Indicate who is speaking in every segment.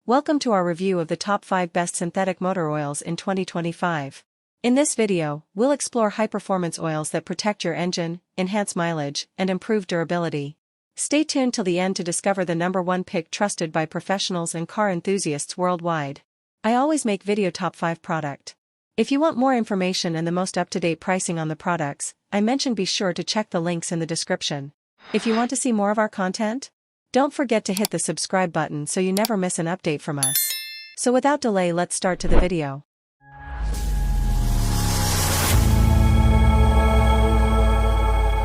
Speaker 1: Welcome to our review of the top 5 best synthetic motor oils in 2025. In this video, we'll explore high-performance oils that protect your engine, enhance mileage, and improve durability. Stay tuned till the end to discover the number 1 pick trusted by professionals and car enthusiasts worldwide. I always make video top 5 product. If you want more information and the most up-to-date pricing on the products I mentioned, be sure to check the links in the description. If you want to see more of our content, don't forget to hit the subscribe button so you never miss an update from us. So without delay, let's start to the video.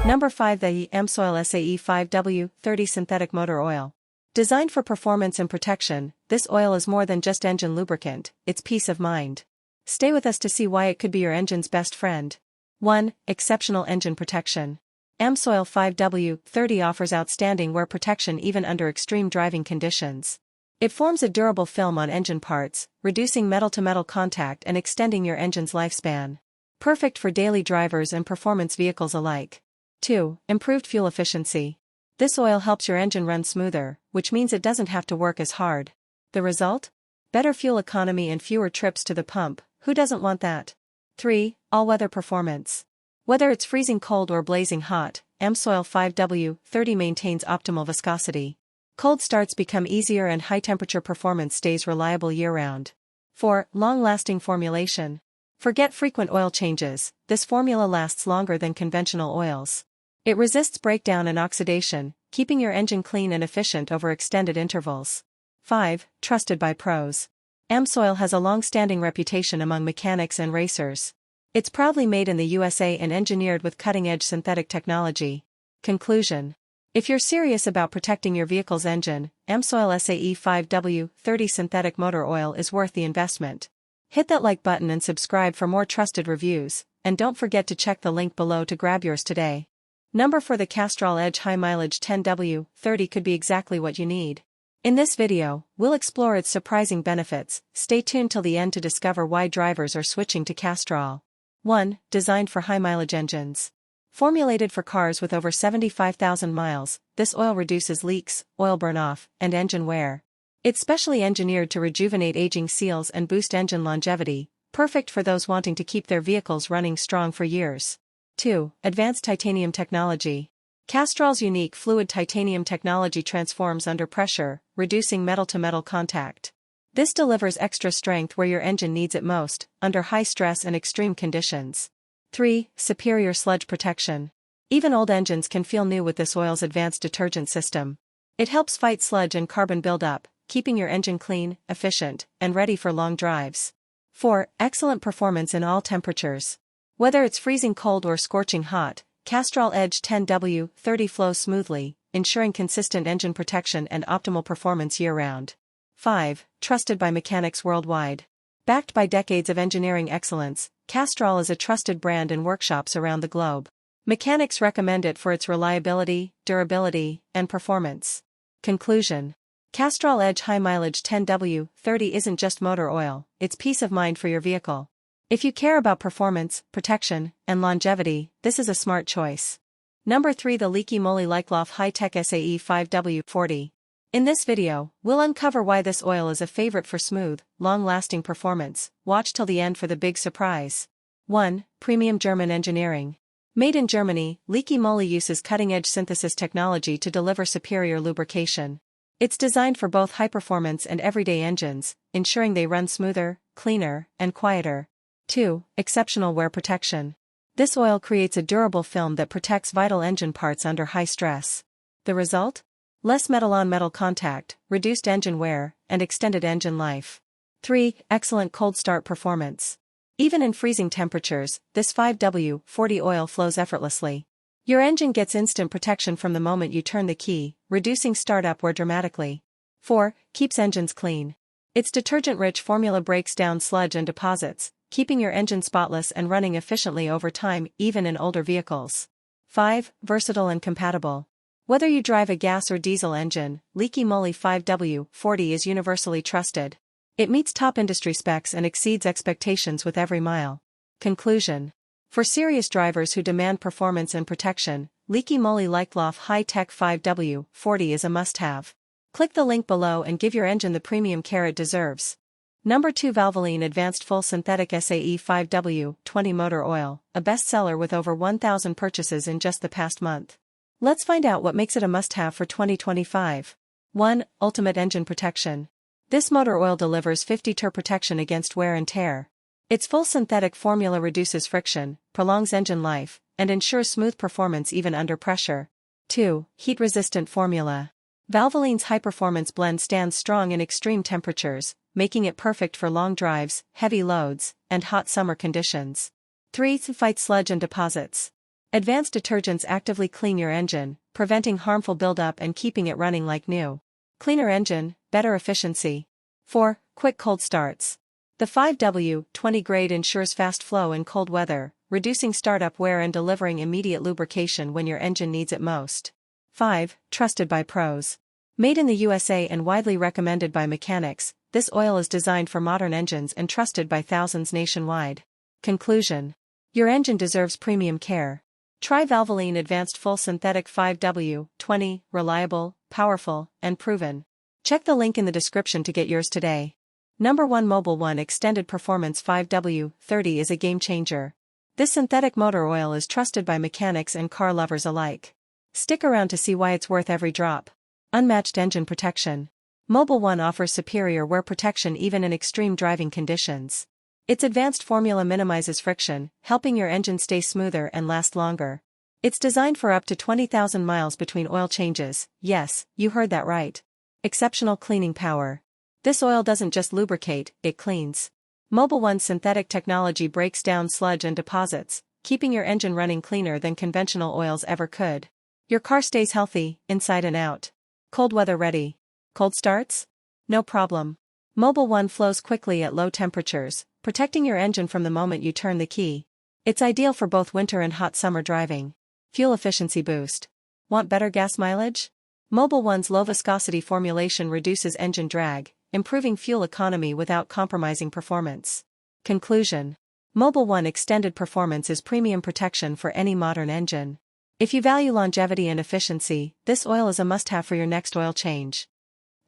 Speaker 1: Number 5. The AMSOIL SAE 5W30 Synthetic Motor Oil. Designed for performance and protection, this oil is more than just engine lubricant, it's peace of mind. Stay with us to see why it could be your engine's best friend. 1. Exceptional engine protection. AMSOIL 5W30 offers outstanding wear protection even under extreme driving conditions. It forms a durable film on engine parts, reducing metal-to-metal contact and extending your engine's lifespan. Perfect for daily drivers and performance vehicles alike. 2. Improved fuel efficiency. This oil helps your engine run smoother, which means it doesn't have to work as hard. The result? Better fuel economy and fewer trips to the pump. Who doesn't want that? 3. All-weather performance. Whether it's freezing cold or blazing hot, AMSOIL 5W30 maintains optimal viscosity. Cold starts become easier and high-temperature performance stays reliable year-round. 4. Long-lasting formulation. Forget frequent oil changes, this formula lasts longer than conventional oils. It resists breakdown and oxidation, keeping your engine clean and efficient over extended intervals. 5. Trusted by pros. AMSOIL has a long-standing reputation among mechanics and racers. It's proudly made in the USA and engineered with cutting-edge synthetic technology. Conclusion. If you're serious about protecting your vehicle's engine, AMSOIL SAE 5W30 Synthetic Motor Oil is worth the investment. Hit that like button and subscribe for more trusted reviews, and don't forget to check the link below to grab yours today. Number 4. The Castrol Edge High Mileage 10W30 could be exactly what you need. In this video, we'll explore its surprising benefits. Stay tuned till the end to discover why drivers are switching to Castrol. 1. Designed for high-mileage engines. Formulated for cars with over 75,000 miles, this oil reduces leaks, oil burn-off, and engine wear. It's specially engineered to rejuvenate aging seals and boost engine longevity, perfect for those wanting to keep their vehicles running strong for years. 2. Advanced titanium technology. Castrol's unique fluid titanium technology transforms under pressure, reducing metal-to-metal contact. This delivers extra strength where your engine needs it most, under high stress and extreme conditions. 3. Superior sludge protection. Even old engines can feel new with this oil's advanced detergent system. It helps fight sludge and carbon buildup, keeping your engine clean, efficient, and ready for long drives. 4. Excellent performance in all temperatures. Whether it's freezing cold or scorching hot, Castrol Edge 10W30 flows smoothly, ensuring consistent engine protection and optimal performance year-round. 5. Trusted by mechanics worldwide. Backed by decades of engineering excellence, Castrol is a trusted brand in workshops around the globe. Mechanics recommend it for its reliability, durability, and performance. Conclusion. Castrol Edge High Mileage 10W30 isn't just motor oil, it's peace of mind for your vehicle. If you care about performance, protection, and longevity, this is a smart choice. Number 3. The Liqui Moly High-Tech SAE 5W40. In this video, we'll uncover why this oil is a favorite for smooth, long-lasting performance. Watch till the end for the big surprise. 1. Premium German engineering. Made in Germany, Liqui Moly uses cutting-edge synthesis technology to deliver superior lubrication. It's designed for both high-performance and everyday engines, ensuring they run smoother, cleaner, and quieter. 2. Exceptional wear protection. This oil creates a durable film that protects vital engine parts under high stress. The result? Less metal-on-metal contact, reduced engine wear, and extended engine life. 3. Excellent cold start performance. Even in freezing temperatures, this 5W40 oil flows effortlessly. Your engine gets instant protection from the moment you turn the key, reducing startup wear dramatically. 4. Keeps engines clean. Its detergent-rich formula breaks down sludge and deposits, keeping your engine spotless and running efficiently over time even in older vehicles. 5. Versatile and compatible. Whether you drive a gas or diesel engine, Liqui Moly 5W40 is universally trusted. It meets top industry specs and exceeds expectations with every mile. Conclusion. For serious drivers who demand performance and protection, Liqui Moly High-Tech 5W40 is a must-have. Click the link below and give your engine the premium care it deserves. Number 2, Valvoline Advanced Full Synthetic SAE 5W20 Motor Oil, a bestseller with over 1,000 purchases in just the past month. Let's find out what makes it a must-have for 2025. 1. Ultimate Engine Protection. This motor oil delivers 50-tur protection against wear and tear. Its full synthetic formula reduces friction, prolongs engine life, and ensures smooth performance even under pressure. 2. Heat-resistant formula. Valvoline's high-performance blend stands strong in extreme temperatures, making it perfect for long drives, heavy loads, and hot summer conditions. 3. Fight sludge and deposits. Advanced detergents actively clean your engine, preventing harmful buildup and keeping it running like new. Cleaner engine, better efficiency. 4. Quick cold starts. The 5W20 grade ensures fast flow in cold weather, reducing startup wear and delivering immediate lubrication when your engine needs it most. 5. Trusted by pros. Made in the USA and widely recommended by mechanics, this oil is designed for modern engines and trusted by thousands nationwide. Conclusion. Your engine deserves premium care. Try Valvoline Advanced Full Synthetic 5W20, reliable, powerful, and proven. Check the link in the description to get yours today. Number 1, Mobil 1 Extended Performance 5W30 is a game changer. This synthetic motor oil is trusted by mechanics and car lovers alike. Stick around to see why it's worth every drop. Unmatched engine protection. Mobil 1 offers superior wear protection even in extreme driving conditions. Its advanced formula minimizes friction, helping your engine stay smoother and last longer. It's designed for up to 20,000 miles between oil changes. Yes, you heard that right. Exceptional cleaning power. This oil doesn't just lubricate, it cleans. Mobil 1's synthetic technology breaks down sludge and deposits, keeping your engine running cleaner than conventional oils ever could. Your car stays healthy, inside and out. Cold weather ready. Cold starts? No problem. Mobil 1 flows quickly at low temperatures, protecting your engine from the moment you turn the key. It's ideal for both winter and hot summer driving. Fuel efficiency boost. Want better gas mileage? Mobil 1's low viscosity formulation reduces engine drag, improving fuel economy without compromising performance. Conclusion. Mobil 1 Extended Performance is premium protection for any modern engine. If you value longevity and efficiency, this oil is a must-have for your next oil change.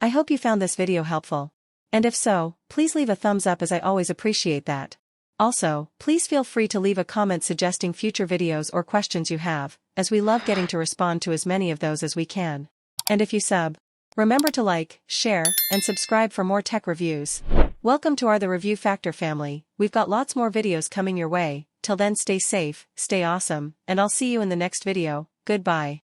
Speaker 1: I hope you found this video helpful. And if so, please leave a thumbs up as I always appreciate that. Also, please feel free to leave a comment suggesting future videos or questions you have, as we love getting to respond to as many of those as we can. And if you sub, remember to like, share, and subscribe for more tech reviews. Welcome to our The Review Factor family. We've got lots more videos coming your way. Till then, stay safe, stay awesome, and I'll see you in the next video. Goodbye.